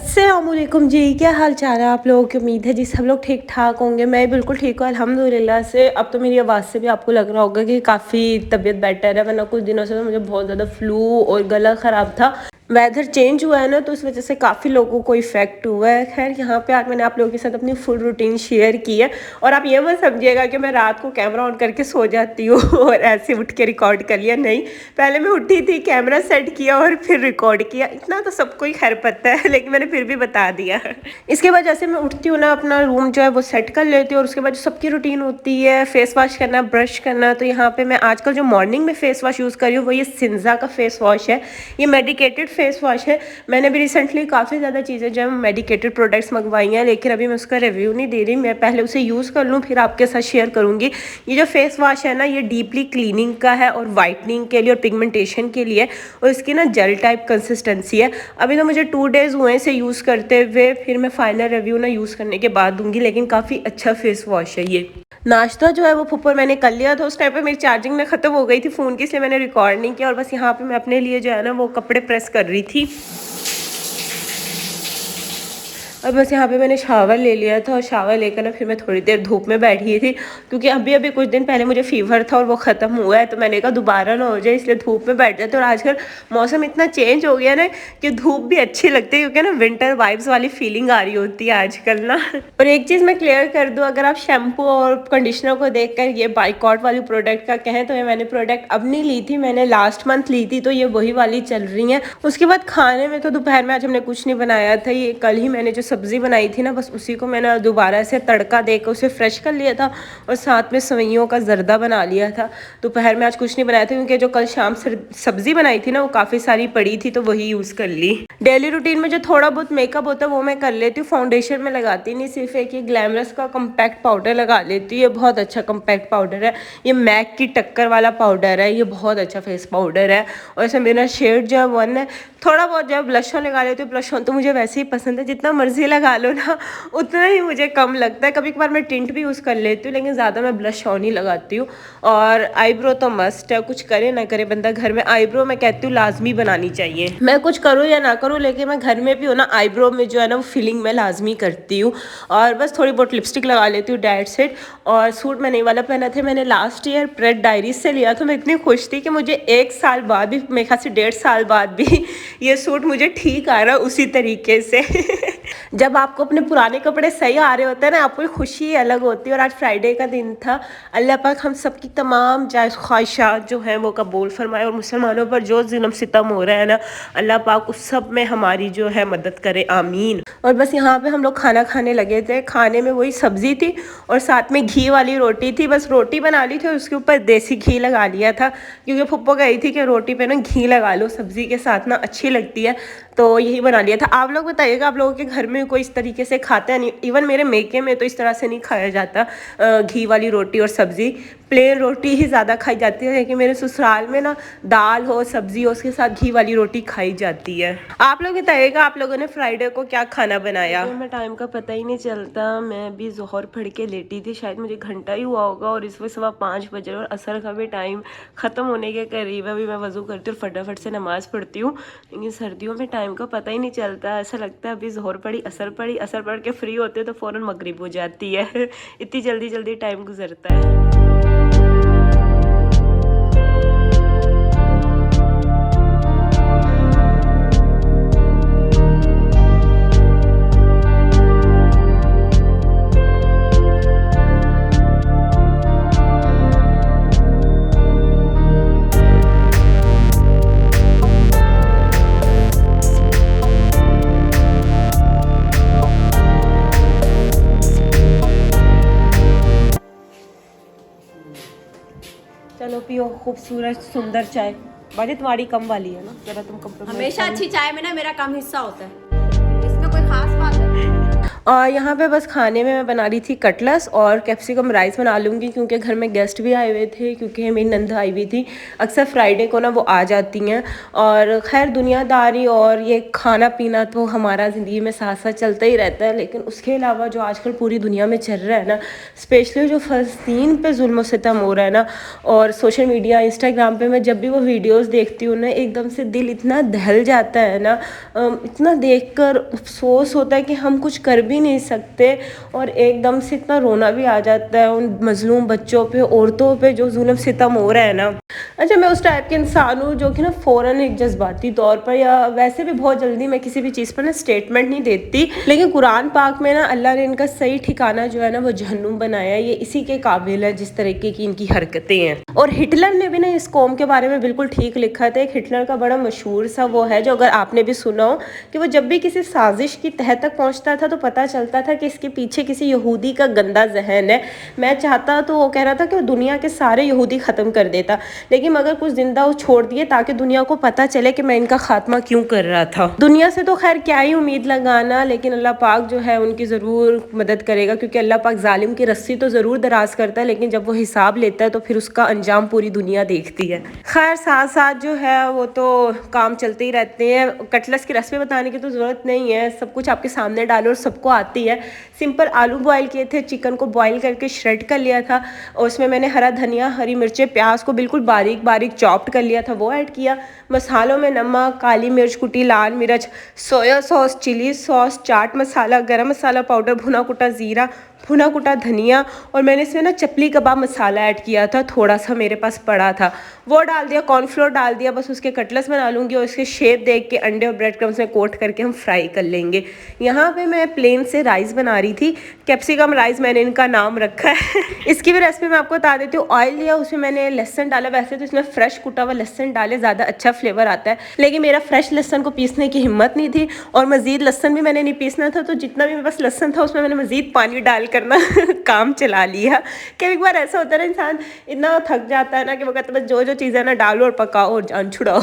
अस्सलामुअलैकुम जी, क्या हाल चाल है आप लोगों की। उम्मीद है जी सब लोग ठीक ठाक होंगे। मैं बिल्कुल ठीक हूँ अल्हम्दुलिल्लाह से। अब तो मेरी आवाज़ से भी आपको लग रहा होगा कि काफ़ी तबीयत बेटर है, वरना कुछ दिनों से तो मुझे बहुत ज़्यादा फ्लू और गला ख़राब था। वेदर चेंज हुआ है ना, तो इस वजह से काफ़ी लोगों को इफ़ेक्ट हुआ है। खैर यहाँ पे आज मैंने आप लोगों के साथ अपनी फुल रूटीन शेयर की है। और आप ये मत समझिएगा कि मैं रात को कैमरा ऑन करके सो जाती हूँ और ऐसे उठ के रिकॉर्ड कर लिया, नहीं। पहले मैं उठी थी, कैमरा सेट किया और फिर रिकॉर्ड किया। इतना तो सबको ही खैर पता है, लेकिन मैंने फिर भी बता दिया। इसके बाद जैसे मैं उठती हूँ ना, अपना रूम जो है वो सेट कर लेती हूँ और उसके बाद जो सबकी रूटीन होती है, फेस वॉश करना, ब्रश करना। तो यहाँ पे मैं आजकल जो मॉर्निंग में फेस वॉश यूज़ कर रही हूँ वो ये सिंजा का फेस वॉश है। ये मेडिकेटेड फेस वॉश है। मैंने भी रिसेंटली काफ़ी ज़्यादा चीज़ें जो है मेडिकेटेड प्रोडक्ट्स मंगवाई हैं, लेकिन अभी मैं उसका रिव्यू नहीं दे रही। मैं पहले उसे यूज़ कर लूँ फिर आपके साथ शेयर करूँगी। ये जो फेस वॉश है ना, ये डीपली क्लीनिंग का है और वाइटनिंग के लिए और पिगमेंटेशन के लिए, और इसकी ना जेल टाइप कंसिस्टेंसी है। अभी तो मुझे 2 डेज़ हुए इसे यूज़ करते हुए, फिर मैं फाइनल रिव्यू ना यूज़ करने के बाद दूंगी, लेकिन काफ़ी अच्छा फेस वॉश है ये। नाश्ता जो है वो फुप्पर मैंने कर लिया था। उस टाइम पे मेरी चार्जिंग में ख़त्म हो गई थी फ़ोन की, इसलिए मैंने रिकॉर्ड नहीं किया। और बस यहाँ पे मैं अपने लिए जो है ना वो कपड़े प्रेस कर रही थी। और बस यहाँ पे मैंने शावर ले लिया था और शावर लेकर ना फिर मैं थोड़ी देर धूप में बैठी थी, क्योंकि अभी अभी कुछ दिन पहले मुझे फीवर था और वो ख़त्म हुआ है। तो मैंने कहा दोबारा ना हो जाए, इसलिए धूप में बैठ जाते। और आजकल मौसम इतना चेंज हो गया ना कि धूप भी अच्छी लगती है, क्योंकि ना विंटर वाइब्स वाली फीलिंग आ रही होती है आजकल ना। और एक चीज़ मैं क्लियर कर दूँ, अगर आप शैम्पू और कंडीशनर को देख कर ये बाइकॉट वाली प्रोडक्ट का कहें, तो ये मैंने प्रोडक्ट अब नहीं ली थी, मैंने लास्ट मंथ ली थी। तो ये वही वाली चल रही हैं। उसके बाद खाने में तो दोपहर में आज हमने कुछ नहीं बनाया था। ये कल ही मैंने जो सब्ज़ी बनाई थी ना, बस उसी को मैंने दोबारा से तड़का देकर उसे फ्रेश कर लिया था और साथ में सवैयों का ज़र्दा बना लिया था। दोपहर में आज कुछ नहीं बनाया था, क्योंकि जो कल शाम सब्ज़ी बनाई थी ना वो काफ़ी सारी पड़ी थी, तो वही यूज़ कर ली। डेली रूटीन में जो थोड़ा बहुत मेकअप होता है वो मैं कर लेती हूँ। फाउंडेशन में लगाती नहीं, सिर्फ एक ये ग्लैमरस का कम्पैक्ट पाउडर लगा लेती हूँ। ये बहुत अच्छा कम्पैक्ट पाउडर है। ये मैक की टक्कर वाला पाउडर है। ये बहुत अच्छा फेस पाउडर है। और ऐसे मेरा शेड जो है 1 है। थोड़ा बहुत जो है ब्लश ऑन लगा लेती हूँ। ब्लश ऑन तो मुझे वैसे ही पसंद है, जितना मर्जी लगा लो ना उतना ही मुझे कम लगता है। कभी कभार मैं टिंट भी यूज़ कर लेती हूँ, लेकिन ज़्यादा मैं ब्लश ऑन ही लगाती हूँ। और आईब्रो तो मस्ट है, कुछ करे ना करे बंदा घर में आईब्रो मैं कहती हूँ लाजमी बनानी चाहिए। मैं कुछ करूँ या ना करूँ, लेकिन मैं घर में भी हूँ ना, आईब्रो में जो है ना वो फिलिंग मैं लाजमी करती हूँ। और बस थोड़ी बहुत लिपस्टिक लगा लेती हूँ डाइट सेट। और सूट मैंने वाला पहना था, मैंने लास्ट ईयर प्रेड डायरीज से लिया था। मैं इतनी खुश थी कि मुझे 1 साल बाद भी, मेरे ख्याल से 1.5 साल बाद भी ये सूट मुझे ठीक आ रहा है उसी तरीके से। जब आपको अपने पुराने कपड़े सही आ रहे होते हैं ना, आपको खुशी अलग होती है। और आज फ्राइडे का दिन था। अल्लाह पाक हम सबकी तमाम जायज़ ख्वाहिशात जो हैं वो कबूल फरमाए, और मुसलमानों पर जो जुल्म सितम हो रहा है ना, अल्लाह पाक उस सब में हमारी जो है मदद करे, आमीन। और बस यहाँ पे हम लोग खाना खाने लगे थे। खाने में वही सब्ज़ी थी और साथ में घी वाली रोटी थी। बस रोटी बना ली थी और उसके ऊपर देसी घी लगा लिया था, क्योंकि फुप्पो गई थी कि रोटी पे ना घी लगा लो, सब्ज़ी के साथ ना अच्छी लगती है। तो यही बना लिया था। आप लोग बताइएगा, आप लोगों के घर में कोई इस तरीके से खाता है? नहीं, इवन मेरे मेके में तो इस तरह से नहीं खाया जाता घी वाली रोटी और सब्ज़ी। प्लेन रोटी ही ज़्यादा खाई जाती है, लेकिन मेरे ससुराल में ना दाल हो, सब्ज़ी हो, उसके साथ घी वाली रोटी खाई जाती है। आप लोग बताइएगा, आप लोगों ने फ्राइडे को क्या खाना बनाया? मैं टाइम का पता ही नहीं चलता। मैं भी ज़ोहर पढ़ के लेटी थी, शायद मुझे घंटा ही हुआ होगा, और इस वक्त 5:15 बजे और असर का भी टाइम ख़त्म होने के करीब है। अभी मैं वज़ू करती हूँ और फटाफट से नमाज़ पढ़ती हूँ। लेकिन सर्दियों में टाइम का पता ही नहीं चलता। ऐसा लगता है अभी ज़ोहर पढ़ी, असर पढ़ के फ्री होते तो फ़ौरन मगरिब हो जाती है। इतनी जल्दी जल्दी टाइम गुजरता है। चलो पियो खूबसूरत सुंदर चाय। बाजी तुम्हारी कम वाली है ना, जरा तुम कम। हमेशा अच्छी चाय में ना मेरा कम हिस्सा होता है, इसमें कोई खास बात है। और यहाँ पे बस खाने में मैं बना रही थी कटलेट्स और कैप्सिकम राइस बना लूँगी, क्योंकि घर में गेस्ट भी आए हुए थे, क्योंकि मेरी नंद आई हुई थी। अक्सर फ्राइडे को ना वो आ जाती हैं। और खैर दुनियादारी और ये खाना पीना तो हमारा ज़िंदगी में साथ साथ चलता ही रहता है, लेकिन उसके अलावा जो आजकल पूरी दुनिया में चल रहा है ना, स्पेशली जो फ़लस्तीन पे जुल्म सितम हो रहा है ना, और सोशल मीडिया इंस्टाग्राम पे मैं जब भी वो वीडियोस देखती हूँ ना, एकदम से दिल इतना दहल जाता है ना, इतना देखकर अफसोस होता है कि हम कुछ कर भी नहीं सकते, और एकदम से इतना रोना भी आ जाता है उन मजलूम बच्चों पे, औरतों पे जो जुल्म सितम हो रहा है ना। अच्छा, मैं उस टाइप के इंसान हूँ जो कि ना फ़ौरन एक जज्बाती तौर पर या वैसे भी बहुत जल्दी मैं किसी भी चीज़ पर ना स्टेटमेंट नहीं देती, लेकिन कुरान पाक में ना अल्लाह ने इनका सही ठिकाना जो है ना वो जहन्नुम बनाया, ये इसी के काबिल है जिस तरीके की इनकी हरकतें हैं। और हिटलर ने भी ना इस कौम के बारे में बिल्कुल ठीक लिखा था। एक हिटलर का बड़ा मशहूर सा वो है जो अगर आपने भी सुना हो, कि वो जब भी किसी साजिश की तह तक पहुंचता था तो पता चलता था कि इसके पीछे किसी यहूदी का गंदा जहन है। मैं चाहता तो वो कह रहा था कि वो दुनिया के सारे यहूदी ख़त्म कर देता, लेकिन मगर कुछ जिंदा वो छोड़ दिए ताकि दुनिया को पता चले कि मैं इनका खात्मा क्यों कर रहा था। दुनिया से तो खैर क्या ही उम्मीद लगाना, लेकिन अल्लाह पाक जो है उनकी ज़रूर मदद करेगा, क्योंकि अल्लाह पाक जालिम की रस्सी तो ज़रूर दराज करता है, लेकिन जब वो हिसाब लेता है तो फिर उसका अंजाम पूरी दुनिया देखती है। खैर साथ साथ जो है वो तो काम चलते ही रहते हैं। कटलेट्स की रेसिपी बताने की तो ज़रूरत नहीं है, सब कुछ आपके सामने डालो और सबको आती है। सिंपल आलू बॉयल किए थे, चिकन को बॉयल करके श्रेड कर लिया था, और उसमें मैंने हरा धनिया, हरी मिर्चें, प्याज को बिल्कुल बारीक बारीक चॉप्ड कर लिया था, वो ऐड किया। मसालों में नमक, काली मिर्च कुटी, लाल मिर्च, soya sauce, chilli sauce, chaat masala, गरम मसाला पाउडर, भुना कुटा ज़ीरा, भुना कुटा धनिया, और मैंने इसमें ना चपली कबाब मसाला ऐड किया था, थोड़ा सा मेरे पास पड़ा था, वो डाल दिया। कॉर्नफ्लोर डाल दिया। बस उसके कटलेट्स बना लूँगी और उसके शेप देख के अंडे और ब्रेड क्रम्स में कोट करके हम फ्राई कर लेंगे। यहाँ पे मैं प्लेन से राइस बना रही थी, कैप्सिकम राइस मैंने इनका नाम रखा है। इसकी भी रेसिपी मैं आपको बता देती हूँ। ऑयल लिया, उसमें मैंने लहसन डाला। वैसे तो इसमें फ्रेश कुटा हुआ लहसन डाले ज़्यादा अच्छा फ्लेवर आता है, लेकिन मेरा फ्रेश लहसन को पीसने की हिम्मत नहीं थी, और मज़ीद लहसन भी मैंने नहीं पीसना था, तो जितना भी मेरे पास लहसन था उसमें मैंने मज़ीद पानी डाल करना काम चला लिया। कि एक बार ऐसा होता है ना, इंसान इतना थक जाता है ना कि वो कहता है बस जो जो चीज़ें ना डालो और पकाओ और जान छुड़ाओ।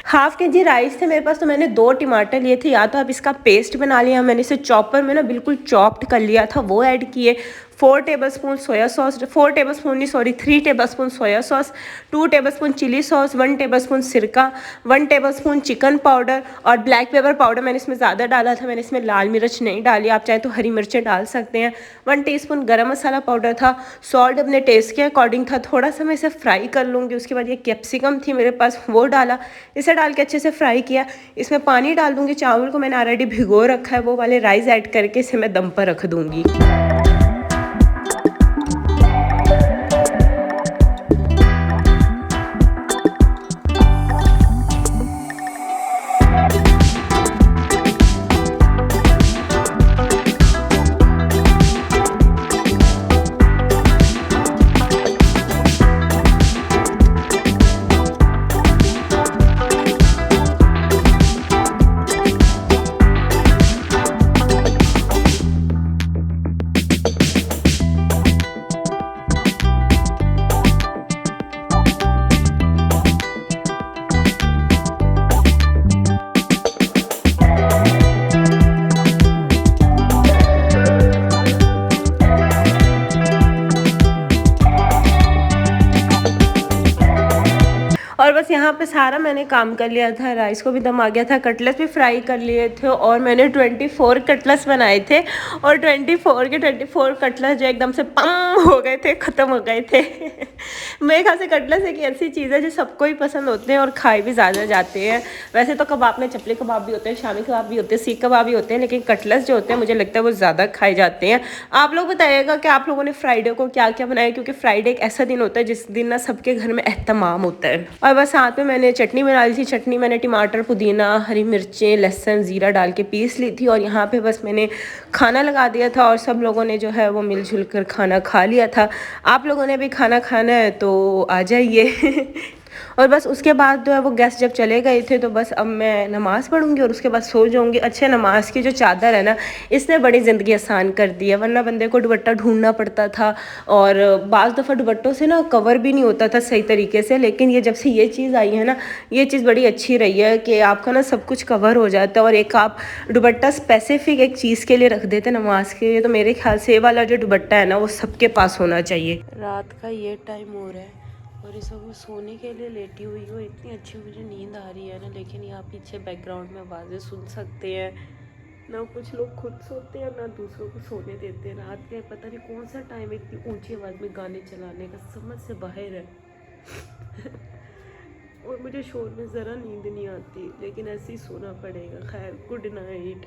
हाफ के जी राइस थे मेरे पास, तो मैंने 2 टमाटर लिए थे। या तो आप इसका पेस्ट बना लिया, मैंने इसे चॉपर में ना बिल्कुल चॉप्ड कर लिया था, वो ऐड किए। 4 टेबलस्पून सोया सॉस, 4 टेबलस्पून नहीं sorry 3 tablespoon soya sauce, 2 tablespoon chilli sauce, 1 tablespoon सिरका, 1 टेबलस्पून चिकन पाउडर, और ब्लैक पेपर पाउडर मैंने इसमें ज़्यादा डाला था, मैंने इसमें लाल मिर्च नहीं डाली, आप चाहें तो हरी मिर्चें डाल सकते हैं। 1 टीस्पून गरम मसाला पाउडर था। सॉल्ट अपने टेस्ट के अकॉर्डिंग था। थोड़ा सा मैं इसे फ्राई कर लूँगी। उसके बाद ये कैप्सिकम थी मेरे पास, वो डाला, इसे डाल के अच्छे से फ्राई किया। इसमें पानी डाल दूँगी। चावल को मैंने ऑलरेडी भिगो रखा है, वो वाले राइस ऐड करके इसे मैं दम पर रख दूँगी। और बस यहाँ पे सारा मैंने काम कर लिया था। राइस को भी दम आ गया था, कटलेट्स भी फ्राई कर लिए थे, और मैंने 24 कटलेट्स बनाए थे, और 24 के 24 कटलेट्स जो एकदम से पम हो गए थे, ख़त्म हो गए थे। मेरे ख्याल से कटलेट्स एक ऐसी चीज़ है जो सबको ही पसंद होते हैं और खाए भी ज़्यादा जाते हैं। वैसे तो कबाब में चपले कबाब भी होते हैं, शामी कबाब भी होते हैं, सीख कबाब भी होते हैं, लेकिन कटलेट्स जो होते हैं मुझे लगता है वो ज़्यादा खाए जाते हैं। आप लोग बताइएगा कि आप लोगों ने फ्राइडे को क्या क्या बनाया, क्योंकि फ्राइडे एक ऐसा दिन होता है जिस दिन ना सबके घर में एहतमाम होता है। और बस साथ में मैंने चटनी बना ली थी। चटनी मैंने टमाटर, पुदीना, हरी मिर्चें, लहसुन, ज़ीरा डाल के पीस ली थी, और यहाँ पे बस मैंने खाना लगा दिया था, और सब लोगों ने जो है वो मिलजुल कर खाना खा लिया था। आप लोगों ने भी खाना खाना है तो आ जाइए। और बस उसके बाद जो है वो गेस्ट जब चले गए थे तो बस अब मैं नमाज़ पढ़ूंगी और उसके बाद सो जाऊंगी। अच्छे नमाज की जो चादर है ना, इसने बड़ी ज़िंदगी आसान कर दी है, वरना बंदे को दुपट्टा ढूंढना पड़ता था और बाज़ दफ़ा दुपट्टों से ना कवर भी नहीं होता था सही तरीके से। लेकिन ये जब से ये चीज़ आई है ना, ये चीज़ बड़ी अच्छी रही है कि आपका ना सब कुछ कवर हो जाता है और एक आप दुपट्टा स्पेसिफिक एक चीज़ के लिए रख देते नमाज के लिए। तो मेरे ख्याल से ये वाला जो दुपट्टा है ना वो सबके पास होना चाहिए। रात का ये टाइम हो रहा है और इस वक्त मैं सोने के लिए लेटी हुई हूँ। इतनी अच्छी मुझे नींद आ रही है ना, लेकिन यहाँ पीछे बैकग्राउंड में आवाज़ें सुन सकते हैं ना, कुछ लोग खुद सोते हैं ना दूसरों को सोने देते हैं। रात के पता नहीं कौन सा टाइम इतनी ऊंची आवाज़ में गाने चलाने का समझ से बाहर है। और मुझे शोर में ज़रा नींद नहीं आती, लेकिन ऐसे ही सोना पड़ेगा। खैर, गुड नाइट।